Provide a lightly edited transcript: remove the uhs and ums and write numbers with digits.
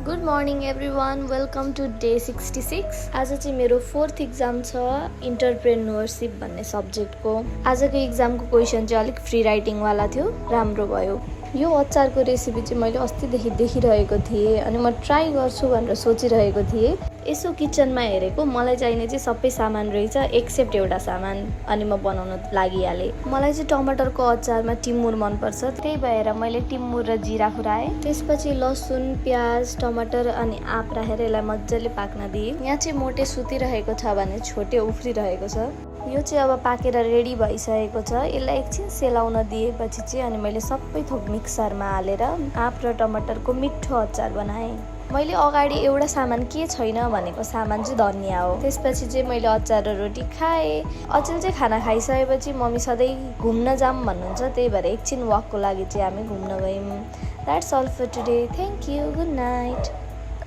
Good morning everyone, welcome to day 66। आज चाहिँ मेरो 4th इक्जाम छ इन्टरप्रेन्योरसिप भन्ने सब्जेक्टको। आजको इक्जामको क्वेसन चाहिँ अलिक फ्री राइटिङवाला थियो, राम्रो भयो। यो अचारको रेसिपी चाहिँ मैले अस्तिदेखि देखिरहेको थिएँ अनि म ट्राई गर्छु भनेर सोचिरहेको थिएँ। यसो किचनमा हेरेको मलाई चाहिने चाहिँ सबै सामान रहेछ एक्सेप्ट एउटा सामान, अनि म बनाउन लागिहालेँ। मलाई चाहिँ टमाटरको अचारमा टिमुर मनपर्छ, त्यही भएर मैले टिमुर र जिरा खुराएँ। त्यसपछि लसुन, प्याज, टमाटर अनि आँप राखेर यसलाई मजाले पाक्न दिएँ। यहाँ चाहिँ मोटे सुतिरहेको छ भने छोटे उफ्रिरहेको छ। यो चाहिँ अब पाकेर रेडी भइसकेको छ। यसलाई एकछिन सेलाउन दिएपछि चाहिँ अनि मैले सबै थोक मिक्सरमा हालेर आँप र टमाटरको मिठो अचार बनाएँ। मैले अगाडि एउटा सामान के छैन भनेको सामान चाहिँ धनिया हो। त्यसपछि चाहिँ मैले अचार र रोटी खाएँ। अचेल चाहिँ खाना खाइसकेपछि मम्मी सधैँ घुम्न जाऊँ भन्नुहुन्छ, त्यही भएर एकछिन वकको लागि चाहिँ हामी घुम्न गयौँ। That's all for today. Thank you, good night.